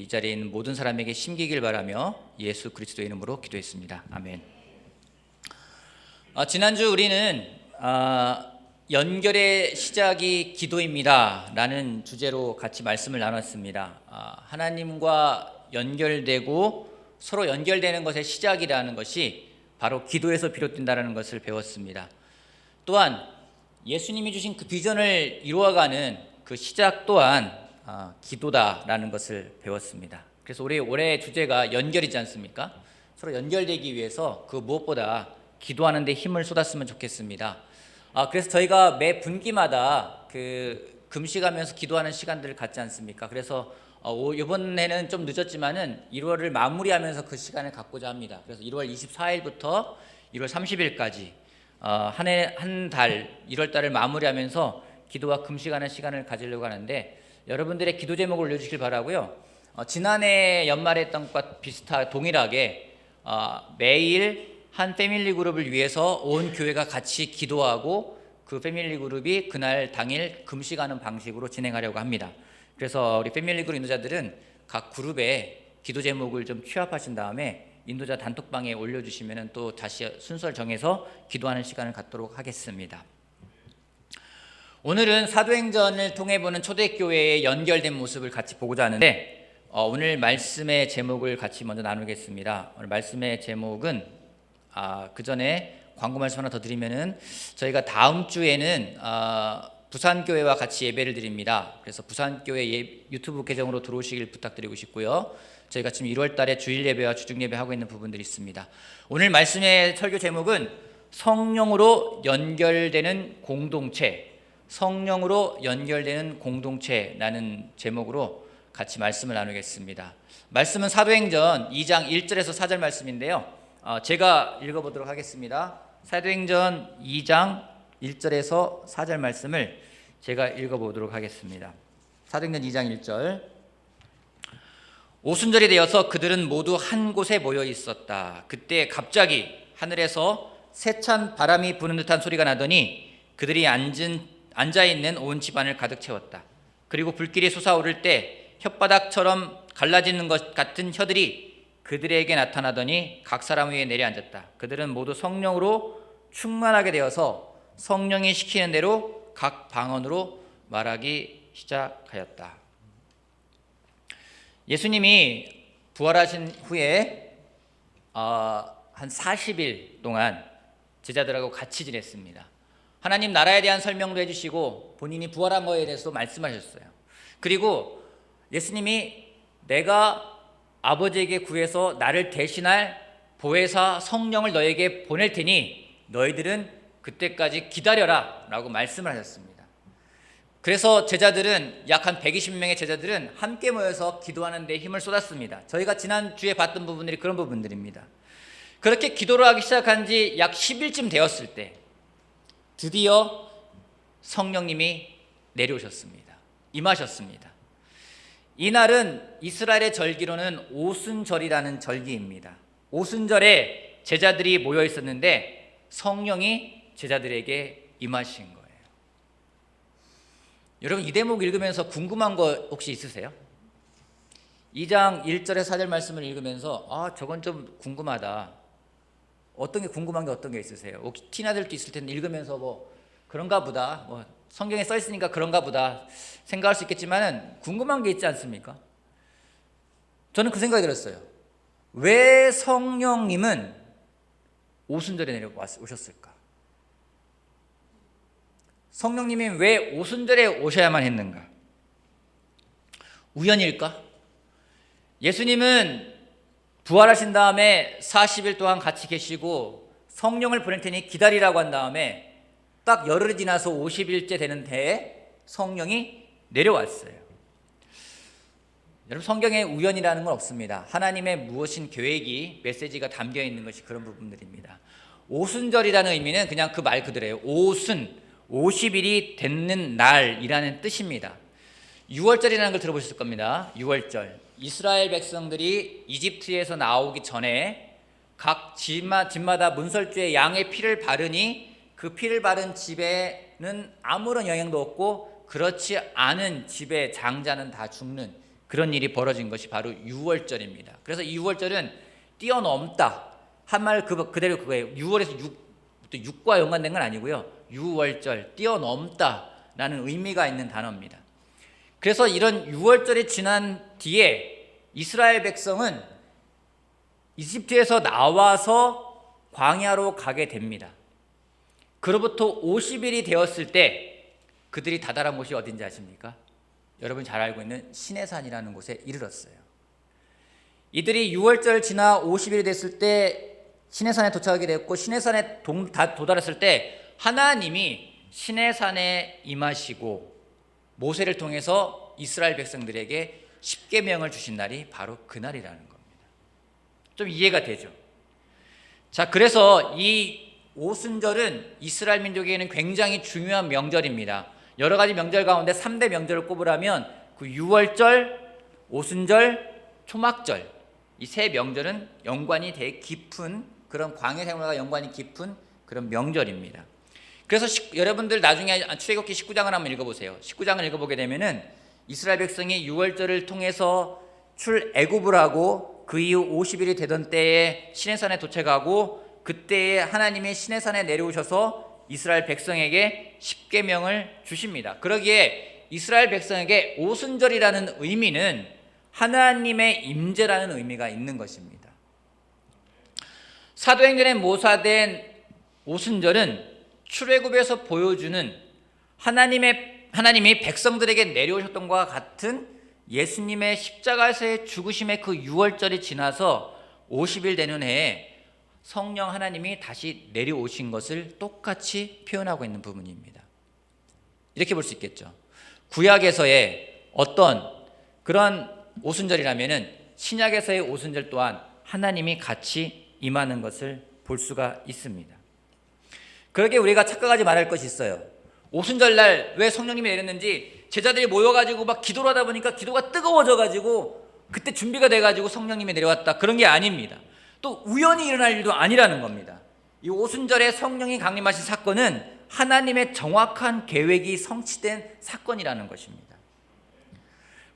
이 자리에 있는 모든 사람에게 심기길 바라며 예수 그리스도의 이름으로 기도했습니다. 아멘. 지난주 우리는 연결의 시작이 기도입니다 라는 주제로 같이 말씀을 나눴습니다. 하나님과 연결되고 서로 연결되는 것의 시작이라는 것이 바로 기도에서 비롯된다는 것을 배웠습니다. 또한 예수님이 주신 그 비전을 이루어가는 그 시작 또한 기도다라는 것을 배웠습니다. 그래서 우리 올해 주제가 연결이지 않습니까? 서로 연결되기 위해서 그 무엇보다 기도하는 데 힘을 쏟았으면 좋겠습니다. 그래서 저희가 매 분기마다 그 금식하면서 기도하는 시간들을 갖지 않습니까? 그래서 이번에는 좀 늦었지만은 1월을 마무리하면서 그 시간을 갖고자 합니다. 그래서 1월 24일부터 1월 30일까지 한 달 1월 달을 마무리하면서 기도와 금식하는 시간을 가지려고 하는데 여러분들의 기도 제목을 올려주시길 바라고요. 지난해 연말에 했던 것과 동일하게 매일 한 패밀리 그룹을 위해서 온 교회가 같이 기도하고 그 패밀리 그룹이 그날 당일 금식하는 방식으로 진행하려고 합니다. 그래서 우리 패밀리 그룹 인도자들은 각 그룹에 기도 제목을 좀 취합하신 다음에 인도자 단톡방에 올려주시면 또 다시 순서를 정해서 기도하는 시간을 갖도록 하겠습니다. 오늘은 사도행전을 통해 보는 초대교회의 연결된 모습을 같이 보고자 하는데 오늘 말씀의 제목을 같이 먼저 나누겠습니다. 오늘 말씀의 제목은 그 전에 광고 말씀 하나 더 드리면은 저희가 다음 주에는 부산교회와 같이 예배를 드립니다. 그래서 부산교회 유튜브 계정으로 들어오시길 부탁드리고 싶고요. 저희가 지금 1월 달에 주일 예배와 주중 예배 하고 있는 부분들이 있습니다. 오늘 말씀의 설교 제목은 성령으로 연결되는 공동체, 성령으로 연결되는 공동체라는 제목으로 같이 말씀을 나누겠습니다. 말씀은 사도행전 2장 1절에서 4절 말씀인데요. 제가 읽어보도록 하겠습니다. 사도행전 2장 1절에서 4절 말씀을 제가 읽어보도록 하겠습니다. 사도행전 2장 1절. 오순절이 되어서 그들은 모두 한 곳에 모여 있었다. 그때 갑자기 하늘에서 세찬 바람이 부는 듯한 소리가 나더니 그들이 앉아있는 온 집안을 가득 채웠다. 그리고 불길이 솟아오를 때 혓바닥처럼 갈라지는 것 같은 혀들이 그들에게 나타나더니 각 사람 위에 내려앉았다. 그들은 모두 성령으로 충만하게 되어서 성령이 시키는 대로 각 방언으로 말하기 시작하였다. 예수님이 부활하신 후에 한 40일 동안 제자들하고 같이 지냈습니다. 하나님 나라에 대한 설명도 해주시고 본인이 부활한 거에 대해서 말씀하셨어요. 그리고 예수님이 내가 아버지에게 구해서 나를 대신할 보혜사 성령을 너에게 보낼 테니 너희들은 그때까지 기다려라 라고 말씀을 하셨습니다. 그래서 제자들은 약 한 120명의 제자들은 함께 모여서 기도하는 데 힘을 쏟았습니다. 저희가 지난주에 봤던 부분들이 그런 부분들입니다. 그렇게 기도를 하기 시작한 지 약 10일쯤 되었을 때 드디어 성령님이 내려오셨습니다. 임하셨습니다. 이날은 이스라엘의 절기로는 오순절이라는 절기입니다. 오순절에 제자들이 모여 있었는데 성령이 제자들에게 임하신 거예요. 여러분 이 대목 읽으면서 궁금한 거 혹시 있으세요? 2장 1절에 4절 말씀을 읽으면서 저건 좀 궁금하다. 어떤 게 궁금한 게 어떤 게 있으세요? 혹시 티나들도 있을 텐데 읽으면서 그런가 보다, 성경에 써 있으니까 그런가 보다 생각할 수 있겠지만은 궁금한 게 있지 않습니까? 저는 그 생각이 들었어요. 왜 성령님은 오순절에 내려오셨을까? 성령님이 왜 오순절에 오셔야만 했는가? 우연일까? 예수님은 부활하신 다음에 40일 동안 같이 계시고 성령을 보낼 테니 기다리라고 한 다음에 딱 열흘이 지나서 50일째 되는 해에 성령이 내려왔어요. 여러분 성경에 우연이라는 건 없습니다. 하나님의 무엇인 계획이 메시지가 담겨 있는 것이 그런 부분들입니다. 오순절이라는 의미는 그냥 그 말 그대로예요. 오순 50일이 됐는 날이라는 뜻입니다. 6월절이라는 걸 들어보셨을 겁니다. 6월절. 이스라엘 백성들이 이집트에서 나오기 전에 각 집마다 문설주에 양의 피를 바르니 그 피를 바른 집에는 아무런 영향도 없고 그렇지 않은 집의 장자는 다 죽는 그런 일이 벌어진 것이 바로 유월절입니다. 그래서 이 유월절은 뛰어넘다 한 말 그대로 그거예요. 6월에서 6과 연관된 건 아니고요. 유월절, 뛰어넘다라는 의미가 있는 단어입니다. 그래서 이런 유월절이 지난 뒤에 이스라엘 백성은 이집트에서 나와서 광야로 가게 됩니다. 그로부터 50일이 되었을 때 그들이 다다른 곳이 어딘지 아십니까? 여러분 잘 알고 있는 시내산이라는 곳에 이르렀어요. 이들이 6월절 지나 50일이 됐을 때 시내산에 도착하게 되었고, 시내산에 도달했을 때 하나님이 시내산에 임하시고 모세를 통해서 이스라엘 백성들에게 십계명을 주신 날이 바로 그날이라는 겁니다. 좀 이해가 되죠? 자, 그래서 이 오순절은 이스라엘 민족에게는 굉장히 중요한 명절입니다. 여러 가지 명절 가운데 3대 명절을 꼽으라면 그 유월절, 오순절, 초막절, 이 세 명절은 연관이 되게 깊은, 그런 광야 생활과 연관이 깊은 그런 명절입니다. 그래서 여러분들 나중에 출애굽기 19장을 한번 읽어보세요. 19장을 읽어보게 되면은 이스라엘 백성이 유월절을 통해서 출애굽을 하고 그 이후 50일이 되던 때에 시내산에 도착하고, 그때에 하나님이 시내산에 내려오셔서 이스라엘 백성에게 십계명을 주십니다. 그러기에 이스라엘 백성에게 오순절이라는 의미는 하나님의 임재라는 의미가 있는 것입니다. 사도행전에 모사된 오순절은 출애굽에서 보여주는 하나님이 백성들에게 내려오셨던 것과 같은 예수님의 십자가에서의 죽으심의 그 유월절이 지나서 50일 되는 해에 성령 하나님이 다시 내려오신 것을 똑같이 표현하고 있는 부분입니다. 이렇게 볼 수 있겠죠. 구약에서의 어떤 그런 오순절이라면은 신약에서의 오순절 또한 하나님이 같이 임하는 것을 볼 수가 있습니다. 그러게 우리가 착각하지 말할 것이 있어요. 오순절 날 왜 성령님이 내렸는지 제자들이 모여가지고 막 기도를 하다 보니까 기도가 뜨거워져가지고 그때 준비가 돼가지고 성령님이 내려왔다, 그런 게 아닙니다. 또 우연히 일어날 일도 아니라는 겁니다. 이 오순절에 성령이 강림하신 사건은 하나님의 정확한 계획이 성취된 사건이라는 것입니다.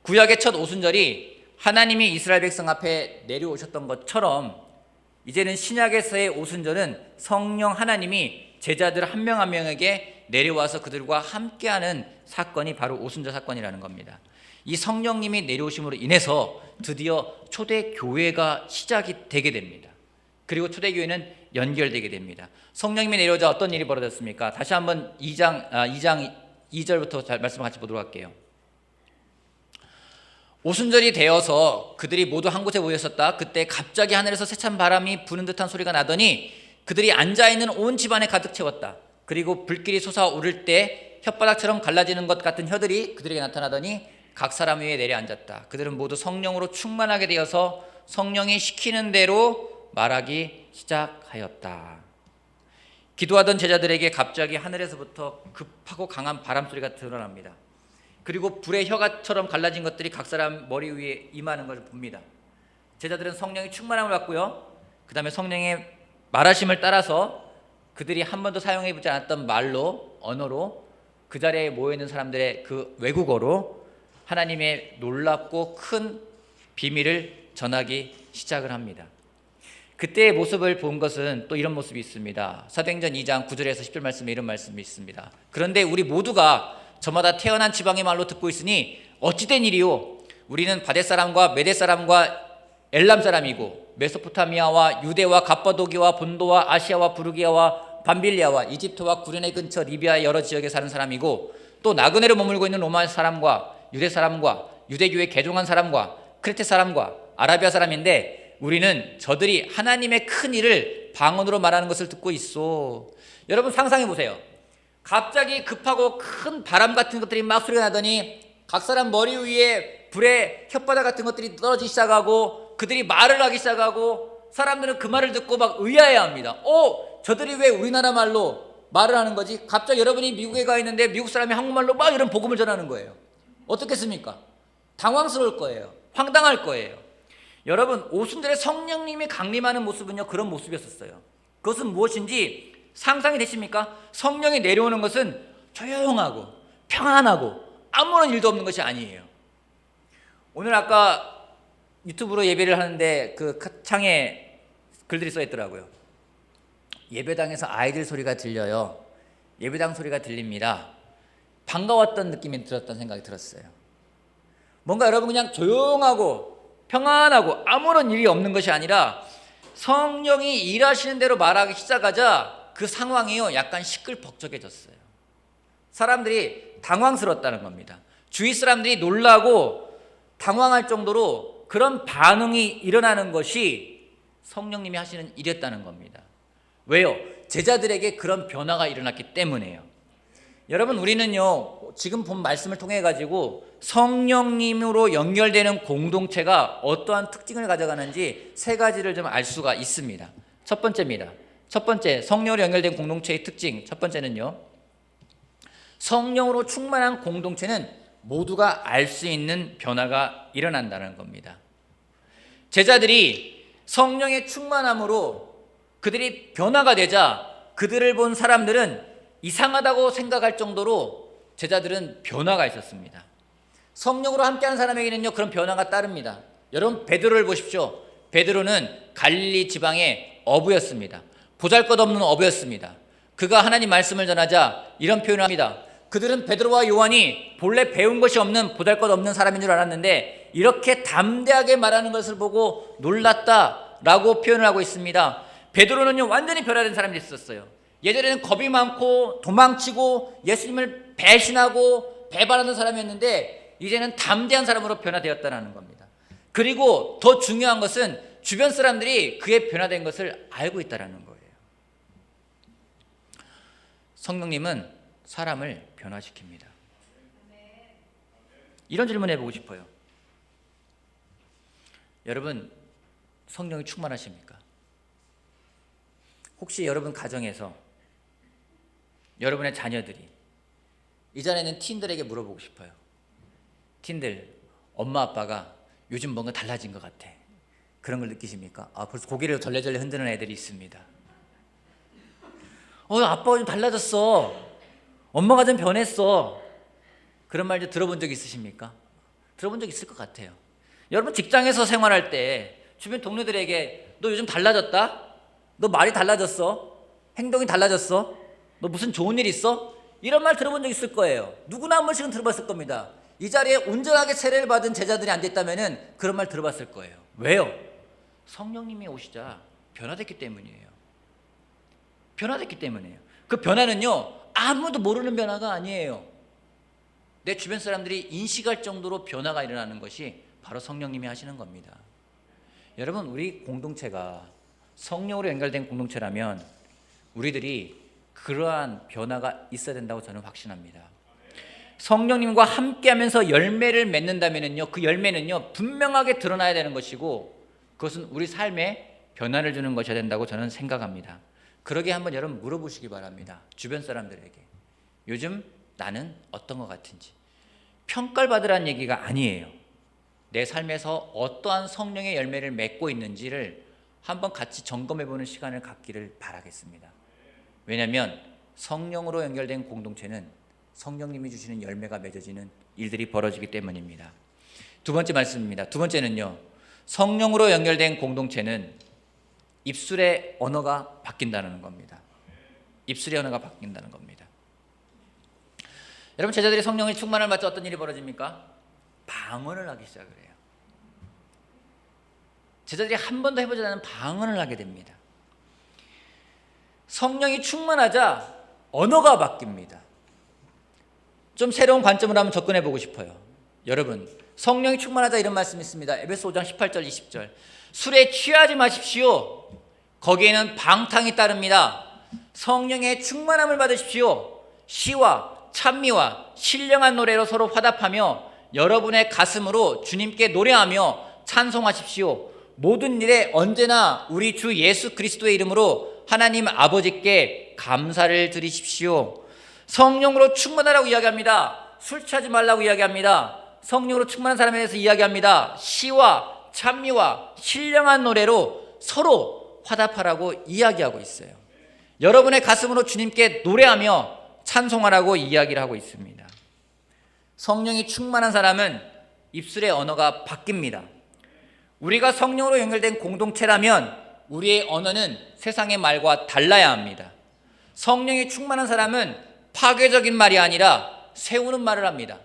구약의 첫 오순절이 하나님이 이스라엘 백성 앞에 내려오셨던 것처럼 이제는 신약에서의 오순절은 성령 하나님이 제자들 한 명 한 명에게 내려와서 그들과 함께하는 사건이 바로 오순절 사건이라는 겁니다. 이 성령님이 내려오심으로 인해서 드디어 초대교회가 시작이 되게 됩니다. 그리고 초대교회는 연결되게 됩니다. 성령님이 내려오자 어떤 일이 벌어졌습니까? 다시 한번 2장 2절부터 말씀 같이 보도록 할게요. 오순절이 되어서 그들이 모두 한 곳에 모였었다. 그때 갑자기 하늘에서 세찬 바람이 부는 듯한 소리가 나더니 그들이 앉아있는 온 집안에 가득 채웠다. 그리고 불길이 솟아오를 때 혓바닥처럼 갈라지는 것 같은 혀들이 그들에게 나타나더니 각 사람 위에 내려앉았다. 그들은 모두 성령으로 충만하게 되어서 성령이 시키는 대로 말하기 시작하였다. 기도하던 제자들에게 갑자기 하늘에서부터 급하고 강한 바람소리가 드러납니다. 그리고 불의 혀처럼 갈라진 것들이 각 사람 머리 위에 임하는 것을 봅니다. 제자들은 성령이 충만함을 받고요, 그 다음에 성령의 말하심을 따라서 그들이 한 번도 사용해보지 않았던 말로, 언어로, 그 자리에 모여있는 사람들의 그 외국어로 하나님의 놀랍고 큰 비밀을 전하기 시작을 합니다. 그때의 모습을 본 것은 또 이런 모습이 있습니다. 사도행전 2장 9절에서 10절 말씀에 이런 말씀이 있습니다. 그런데 우리 모두가 저마다 태어난 지방의 말로 듣고 있으니 어찌된 일이요? 우리는 바데 사람과 메데 사람과 엘람 사람이고 메소포타미아와 유대와 갑바도기와 본도와 아시아와 부르기아와 밤빌리아와 이집트와 구레네 근처 리비아의 여러 지역에 사는 사람이고 또 나그네로 머물고 있는 로마 사람과 유대 사람과 유대교에 개종한 사람과 크레테 사람과 아라비아 사람인데 우리는 저들이 하나님의 큰 일을 방언으로 말하는 것을 듣고 있어. 여러분 상상해 보세요. 갑자기 급하고 큰 바람 같은 것들이 막 소리가 나더니 각 사람 머리 위에 불의 혓바닥 같은 것들이 떨어지기 시작하고 그들이 말을 하기 시작하고 사람들은 그 말을 듣고 막 의아해합니다. 저들이 왜 우리나라 말로 말을 하는 거지? 갑자기 여러분이 미국에 가 있는데 미국 사람이 한국말로 막 이런 복음을 전하는 거예요. 어떻겠습니까? 당황스러울 거예요. 황당할 거예요. 여러분, 오순절에 성령님이 강림하는 모습은요, 그런 모습이었어요. 그것은 무엇인지 상상이 되십니까? 성령이 내려오는 것은 조용하고 평안하고 아무런 일도 없는 것이 아니에요. 오늘 아까 유튜브로 예배를 하는데 그 창에 글들이 써 있더라고요. 예배당에서 아이들 소리가 들려요. 예배당 소리가 들립니다. 반가웠던 느낌이 들었던 생각이 들었어요. 뭔가 여러분 그냥 조용하고 평안하고 아무런 일이 없는 것이 아니라 성령이 일하시는 대로 말하기 시작하자 그 상황이요 약간 시끌벅적해졌어요. 사람들이 당황스럽다는 겁니다. 주위 사람들이 놀라고 당황할 정도로 그런 반응이 일어나는 것이 성령님이 하시는 일이었다는 겁니다. 왜요? 제자들에게 그런 변화가 일어났기 때문에요. 여러분 우리는요 지금 본 말씀을 통해 가지고 성령님으로 연결되는 공동체가 어떠한 특징을 가져가는지 세 가지를 좀 알 수가 있습니다. 첫 번째입니다. 첫 번째 성령으로 연결된 공동체의 특징 첫 번째는요 성령으로 충만한 공동체는 모두가 알 수 있는 변화가 일어난다는 겁니다. 제자들이 성령의 충만함으로 그들이 변화가 되자 그들을 본 사람들은 이상하다고 생각할 정도로 제자들은 변화가 있었습니다. 성령으로 함께하는 사람에게는요 그런 변화가 따릅니다. 여러분 베드로를 보십시오. 베드로는 갈릴리 지방의 어부였습니다. 보잘것없는 어부였습니다. 그가 하나님 말씀을 전하자 이런 표현을 합니다. 그들은 베드로와 요한이 본래 배운 것이 없는 보잘것없는 사람인 줄 알았는데 이렇게 담대하게 말하는 것을 보고 놀랐다라고 표현을 하고 있습니다. 베드로는요 완전히 변화된 사람이 있었어요. 예전에는 겁이 많고 도망치고 예수님을 배신하고 배반하는 사람이었는데 이제는 담대한 사람으로 변화되었다는 겁니다. 그리고 더 중요한 것은 주변 사람들이 그의 변화된 것을 알고 있다는 거예요. 성령님은 사람을 변화시킵니다. 이런 질문 해보고 싶어요. 여러분 성령이 충만하십니까? 혹시 여러분 가정에서 여러분의 자녀들이 이전에는 틴들에게 물어보고 싶어요. 틴들 엄마 아빠가 요즘 뭔가 달라진 것 같아. 그런 걸 느끼십니까? 벌써 고개를 절레절레 흔드는 애들이 있습니다. 아빠가 좀 달라졌어. 엄마가 좀 변했어. 그런 말 좀 들어본 적 있으십니까? 들어본 적 있을 것 같아요. 여러분 직장에서 생활할 때 주변 동료들에게 너 요즘 달라졌다? 너 말이 달라졌어? 행동이 달라졌어? 너 무슨 좋은 일 있어? 이런 말 들어본 적 있을 거예요. 누구나 한 번씩은 들어봤을 겁니다. 이 자리에 온전하게 세례를 받은 제자들이 앉아있다면 그런 말 들어봤을 거예요. 왜요? 성령님이 오시자 변화됐기 때문이에요. 변화됐기 때문이에요. 그 변화는요 아무도 모르는 변화가 아니에요. 내 주변 사람들이 인식할 정도로 변화가 일어나는 것이 바로 성령님이 하시는 겁니다. 여러분 우리 공동체가 성령으로 연결된 공동체라면 우리들이 그러한 변화가 있어야 된다고 저는 확신합니다. 성령님과 함께하면서 열매를 맺는다면요, 그 열매는요 분명하게 드러나야 되는 것이고 그것은 우리 삶에 변화를 주는 것이어야 된다고 저는 생각합니다. 그러게 한번 여러분 물어보시기 바랍니다. 주변 사람들에게 요즘 나는 어떤 것 같은지. 평가를 받으라는 얘기가 아니에요. 내 삶에서 어떠한 성령의 열매를 맺고 있는지를 한번 같이 점검해보는 시간을 갖기를 바라겠습니다. 왜냐하면 성령으로 연결된 공동체는 성령님이 주시는 열매가 맺어지는 일들이 벌어지기 때문입니다. 두 번째 말씀입니다. 두 번째는요, 성령으로 연결된 공동체는 입술의 언어가 바뀐다는 겁니다. 입술의 언어가 바뀐다는 겁니다. 여러분 제자들이 성령의 충만을 받자 어떤 일이 벌어집니까? 방언을 하기 시작을 해요. 제자들이 한 번도 해보지 않은 방언을 하게 됩니다. 성령이 충만하자 언어가 바뀝니다. 좀 새로운 관점으로 한번 접근해 보고 싶어요. 여러분 성령이 충만하자 이런 말씀이 있습니다. 에베소 5장 18절 20절 술에 취하지 마십시오. 거기에는 방탕이 따릅니다. 성령의 충만함을 받으십시오. 시와 찬미와 신령한 노래로 서로 화답하며 여러분의 가슴으로 주님께 노래하며 찬송하십시오. 모든 일에 언제나 우리 주 예수 그리스도의 이름으로 하나님 아버지께 감사를 드리십시오. 성령으로 충만하라고 이야기합니다. 술 취하지 말라고 이야기합니다. 성령으로 충만한 사람에 대해서 이야기합니다. 시와 찬미와 신령한 노래로 서로 화답하라고 이야기하고 있어요. 여러분의 가슴으로 주님께 노래하며 찬송하라고 이야기를 하고 있습니다. 성령이 충만한 사람은 입술의 언어가 바뀝니다. 우리가 성령으로 연결된 공동체라면 우리의 언어는 세상의 말과 달라야 합니다. 성령이 충만한 사람은 파괴적인 말이 아니라 세우는 말을 합니다.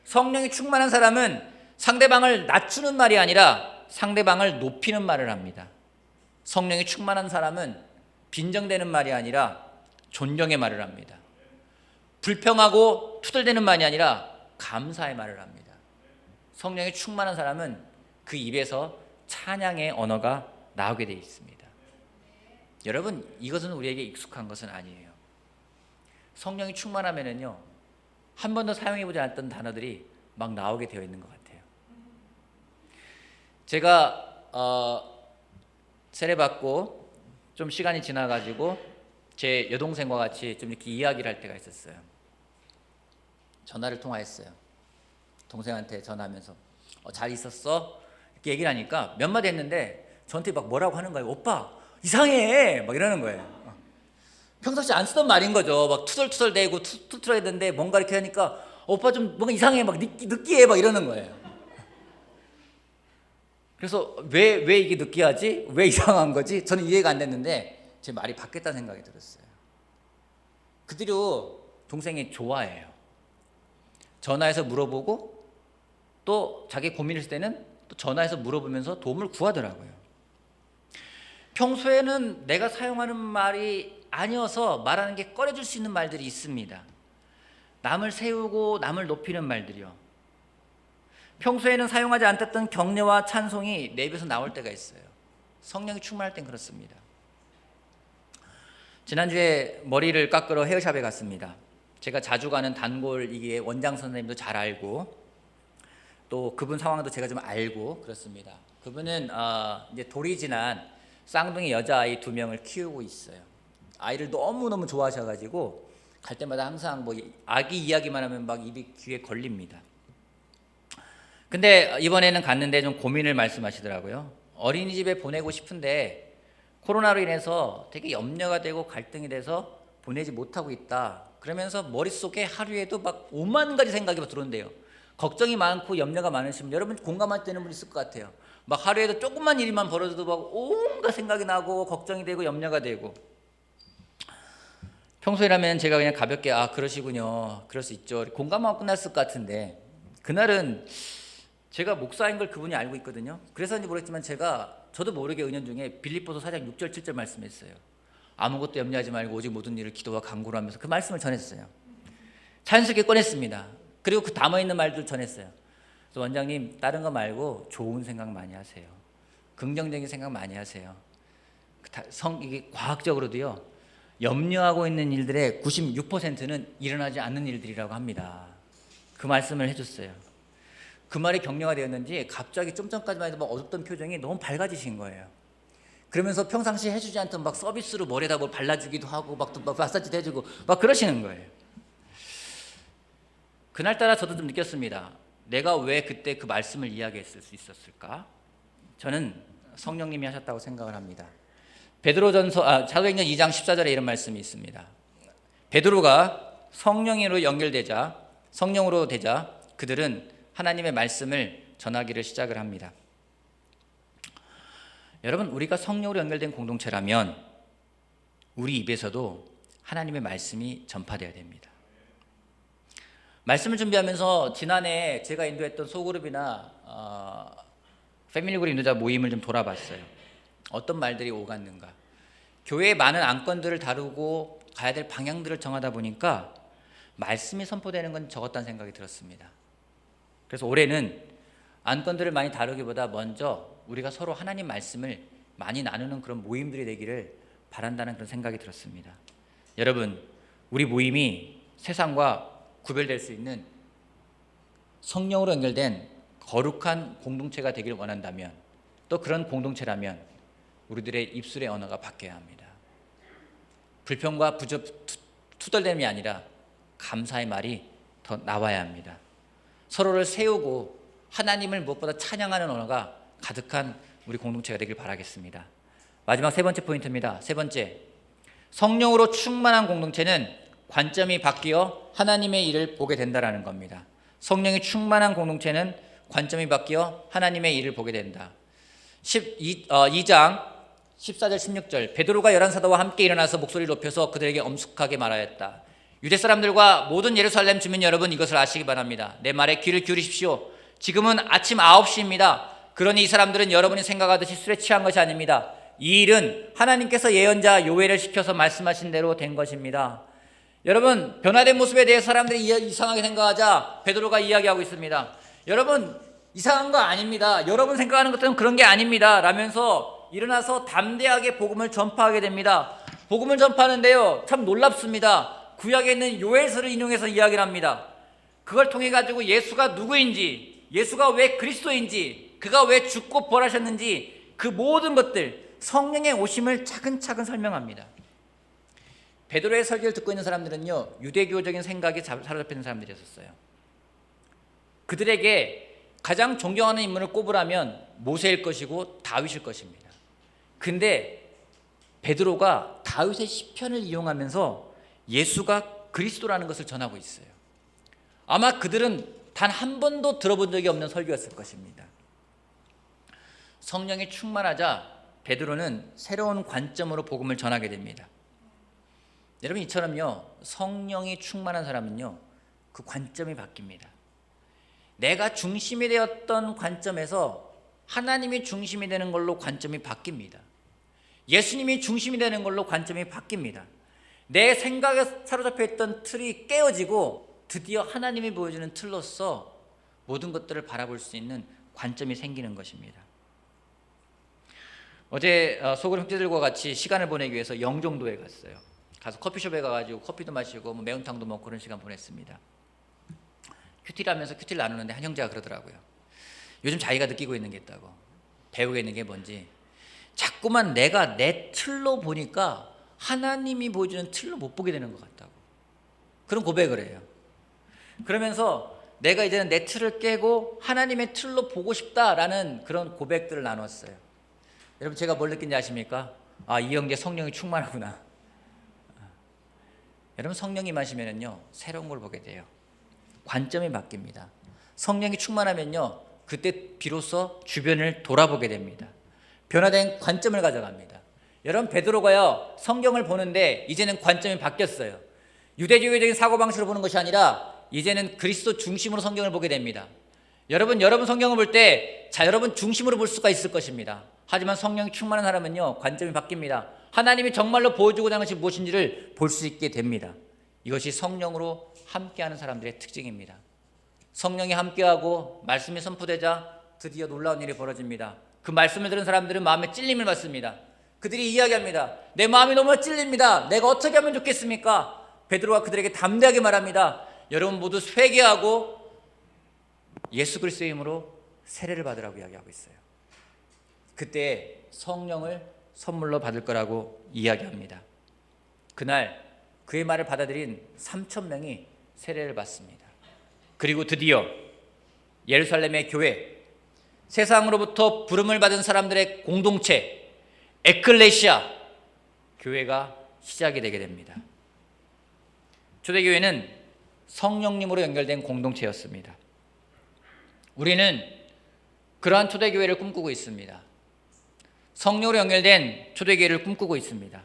성령이 충만한 사람은 상대방을 낮추는 말이 아니라 상대방을 높이는 말을 합니다. 성령이 충만한 사람은 빈정대는 말이 아니라 존경의 말을 합니다. 불평하고 투덜대는 말이 아니라 감사의 말을 합니다. 성령이 충만한 사람은 그 입에서 찬양의 언어가 나오게 되어 있습니다. 여러분, 이것은 우리에게 익숙한 것은 아니에요. 성령이 충만하면은요, 한 번도 사용해보지 않았던 단어들이 막 나오게 되어 있는 것 같아요. 제가 세례받고 좀 시간이 지나가지고 제 여동생과 같이 좀 이렇게 이야기를 할 때가 있었어요. 전화를 통화했어요. 동생한테 전화하면서 잘 있었어? 이렇게 얘기를 하니까 몇 마디 했는데 저한테 막 뭐라고 하는 거예요. 오빠 이상해 막 이러는 거예요. 평상시 안 쓰던 말인 거죠. 막 투덜투덜대고 투덜투덜했는데 뭔가 이렇게 하니까 오빠 좀 뭔가 이상해 막 느끼해 막 이러는 거예요. 그래서 왜 이게 느끼하지? 왜 이상한 거지? 저는 이해가 안 됐는데 제 말이 바뀌었다는 생각이 들었어요. 그 뒤로 동생이 좋아해요. 전화해서 물어보고 또 자기 고민을 했을 때는 또 전화해서 물어보면서 도움을 구하더라고요. 평소에는 내가 사용하는 말이 아니어서 말하는 게 꺼려질 수 있는 말들이 있습니다. 남을 세우고 남을 높이는 말들이요. 평소에는 사용하지 않았던 격려와 찬송이 내 입에서 나올 때가 있어요. 성령이 충만할 땐 그렇습니다. 지난주에 머리를 깎으러 헤어샵에 갔습니다. 제가 자주 가는 단골이기에 원장 선생님도 잘 알고 또 그분 상황도 제가 좀 알고 그렇습니다. 그분은 이제 돌이 지난 쌍둥이 여자아이 2명을 키우고 있어요. 아이를 너무너무 좋아하셔가지고 갈 때마다 항상 뭐 아기 이야기만 하면 막 입이 귀에 걸립니다. 근데 이번에는 갔는데 좀 고민을 말씀하시더라고요. 어린이집에 보내고 싶은데 코로나로 인해서 되게 염려가 되고 갈등이 돼서 보내지 못하고 있다. 그러면서 머릿속에 하루에도 막 5만 가지 생각이 들어온대요. 걱정이 많고 염려가 많으시면 여러분 공감하시는 분 있을 것 같아요. 막 하루에도 조금만 일만 벌어져도 막 온갖 생각이 나고 걱정이 되고 염려가 되고. 평소에라면 제가 그냥 가볍게 그러시군요. 그럴 수 있죠. 공감하고 끝났을 것 같은데 그날은 제가 목사인 걸 그분이 알고 있거든요. 그래서인지 모르겠지만 저도 모르게 은연중에 빌립보서 4장 6절 7절 말씀했어요. 아무것도 염려하지 말고 오직 모든 일을 기도와 간구로 하면서 그 말씀을 전했어요. 자연스럽게 꺼냈습니다. 그리고 그 담아있는 말들 전했어요. 그래서 원장님 다른 거 말고 좋은 생각 많이 하세요. 긍정적인 생각 많이 하세요. 이게 과학적으로도요. 염려하고 있는 일들의 96%는 일어나지 않는 일들이라고 합니다. 그 말씀을 해줬어요. 그 말이 격려가 되었는지 갑자기 좀 전까지만 해도 막 어둡던 표정이 너무 밝아지신 거예요. 그러면서 평상시에 해주지 않던 막 서비스로 머리에다 뭘 발라주기도 하고 막 마사지도 해주고 막 그러시는 거예요. 그날따라 저도 좀 느꼈습니다. 내가 왜 그때 그 말씀을 이야기했을 수 있었을까? 저는 성령님이 하셨다고 생각을 합니다. 베드로전서 사도행전 2장 14절에 이런 말씀이 있습니다. 베드로가 성령으로 되자 그들은 하나님의 말씀을 전하기를 시작을 합니다. 여러분, 우리가 성령으로 연결된 공동체라면 우리 입에서도 하나님의 말씀이 전파되어야 됩니다. 말씀을 준비하면서 지난해 제가 인도했던 소그룹이나 패밀리그룹 인도자 모임을 좀 돌아봤어요. 어떤 말들이 오갔는가. 교회의 많은 안건들을 다루고 가야 될 방향들을 정하다 보니까 말씀이 선포되는 건 적었다는 생각이 들었습니다. 그래서 올해는 안건들을 많이 다루기보다 먼저 우리가 서로 하나님 말씀을 많이 나누는 그런 모임들이 되기를 바란다는 그런 생각이 들었습니다. 여러분, 우리 모임이 세상과 구별될 수 있는 성령으로 연결된 거룩한 공동체가 되길 원한다면 또 그런 공동체라면 우리들의 입술의 언어가 바뀌어야 합니다. 불평과 투덜됨이 아니라 감사의 말이 더 나와야 합니다. 서로를 세우고 하나님을 무엇보다 찬양하는 언어가 가득한 우리 공동체가 되길 바라겠습니다. 마지막 3번째 포인트입니다. 3번째, 성령으로 충만한 공동체는 관점이 바뀌어 하나님의 일을 보게 된다는 겁니다. 성령이 충만한 공동체는 관점이 바뀌어 하나님의 일을 보게 된다. 2장 14절 16절 베드로가 열한 사도와 함께 일어나서 목소리를 높여서 그들에게 엄숙하게 말하였다. 유대 사람들과 모든 예루살렘 주민 여러분, 이것을 아시기 바랍니다. 내 말에 귀를 기울이십시오. 지금은 아침 9시입니다. 그러니 이 사람들은 여러분이 생각하듯이 술에 취한 것이 아닙니다. 이 일은 하나님께서 예언자 요엘을 시켜서 말씀하신 대로 된 것입니다. 여러분, 변화된 모습에 대해 사람들이 이상하게 생각하자 베드로가 이야기하고 있습니다. 여러분, 이상한 거 아닙니다. 여러분 생각하는 것들은 그런 게 아닙니다 라면서 일어나서 담대하게 복음을 전파하게 됩니다. 복음을 전파하는데요, 참 놀랍습니다. 구약에 있는 요엘서를 인용해서 이야기를 합니다. 그걸 통해 가지고 예수가 누구인지, 예수가 왜 그리스도인지, 그가 왜 죽고 부활하셨는지, 그 모든 것들, 성령의 오심을 차근차근 설명합니다. 베드로의 설교를 듣고 있는 사람들은요, 유대교적인 생각에 사로잡히는 사람들이었어요. 그들에게 가장 존경하는 인물을 꼽으라면 모세일 것이고 다윗일 것입니다. 근데 베드로가 다윗의 시편을 이용하면서 예수가 그리스도라는 것을 전하고 있어요. 아마 그들은 단 한 번도 들어본 적이 없는 설교였을 것입니다. 성령이 충만하자 베드로는 새로운 관점으로 복음을 전하게 됩니다. 여러분, 이처럼요, 성령이 충만한 사람은요, 그 관점이 바뀝니다. 내가 중심이 되었던 관점에서 하나님이 중심이 되는 걸로 관점이 바뀝니다. 예수님이 중심이 되는 걸로 관점이 바뀝니다. 내 생각에 사로잡혀 있던 틀이 깨어지고 드디어 하나님이 보여주는 틀로서 모든 것들을 바라볼 수 있는 관점이 생기는 것입니다. 어제 소그룹 형제들과 같이 시간을 보내기 위해서 영종도에 갔어요. 가서 커피숍에 가가지고 커피도 마시고 매운탕도 먹고 그런 시간 보냈습니다. 큐티를 하면서 큐티를 나누는데 한 형제가 그러더라고요. 요즘 자기가 느끼고 있는 게 있다고. 배우고 있는 게 뭔지, 자꾸만 내가 내 틀로 보니까 하나님이 보여주는 틀로 못 보게 되는 것 같다고. 그런 고백을 해요. 그러면서 내가 이제는 내 틀을 깨고 하나님의 틀로 보고 싶다라는 그런 고백들을 나눴어요. 여러분, 제가 뭘 느낀지 아십니까? 아, 이 형제 성령이 충만하구나. 여러분, 성령이 임하시면은요, 새로운 걸 보게 돼요. 관점이 바뀝니다. 성령이 충만하면요, 그때 비로소 주변을 돌아보게 됩니다. 변화된 관점을 가져갑니다. 여러분, 베드로가요, 성경을 보는데 이제는 관점이 바뀌었어요. 유대교적인 사고방식으로 보는 것이 아니라 이제는 그리스도 중심으로 성경을 보게 됩니다. 여러분 성경을 볼 때 여러분 중심으로 볼 수가 있을 것입니다. 하지만 성령이 충만한 사람은요, 관점이 바뀝니다. 하나님이 정말로 보여주고자 하는 것이 무엇인지를 볼 수 있게 됩니다. 이것이 성령으로 함께하는 사람들의 특징입니다. 성령이 함께하고 말씀이 선포되자 드디어 놀라운 일이 벌어집니다. 그 말씀을 들은 사람들은 마음에 찔림을 받습니다. 그들이 이야기합니다. 내 마음이 너무 찔립니다. 내가 어떻게 하면 좋겠습니까? 베드로가 그들에게 담대하게 말합니다. 여러분 모두 회개하고 예수 그리스도의 이름으로 세례를 받으라고 이야기하고 있어요. 그때 성령을 선물로 받을 거라고 이야기합니다. 그날 그의 말을 받아들인 3,000명이 세례를 받습니다. 그리고 드디어 예루살렘의 교회, 세상으로부터 부름을 받은 사람들의 공동체, 에클레시아, 교회가 시작이 되게 됩니다. 초대교회는 성령님으로 연결된 공동체였습니다. 우리는 그러한 초대교회를 꿈꾸고 있습니다. 성령으로 연결된 초대교회를 꿈꾸고 있습니다.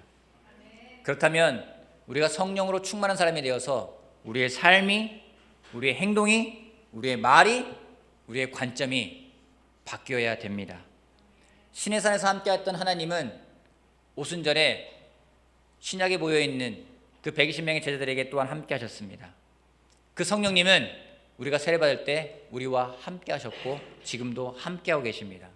그렇다면 우리가 성령으로 충만한 사람이 되어서 우리의 삶이, 우리의 행동이, 우리의 말이, 우리의 관점이 바뀌어야 됩니다. 시내산에서 함께했던 하나님은 오순절에 신약에 모여있는 그 120명의 제자들에게 또한 함께하셨습니다. 그 성령님은 우리가 세례받을 때 우리와 함께하셨고 지금도 함께하고 계십니다.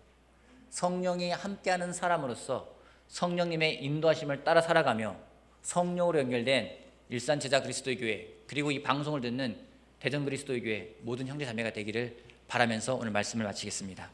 성령이 함께하는 사람으로서 성령님의 인도하심을 따라 살아가며 성령으로 연결된 일산 제자 그리스도의 교회, 그리고 이 방송을 듣는 대전 그리스도의 교회 모든 형제 자매가 되기를 바라면서 오늘 말씀을 마치겠습니다.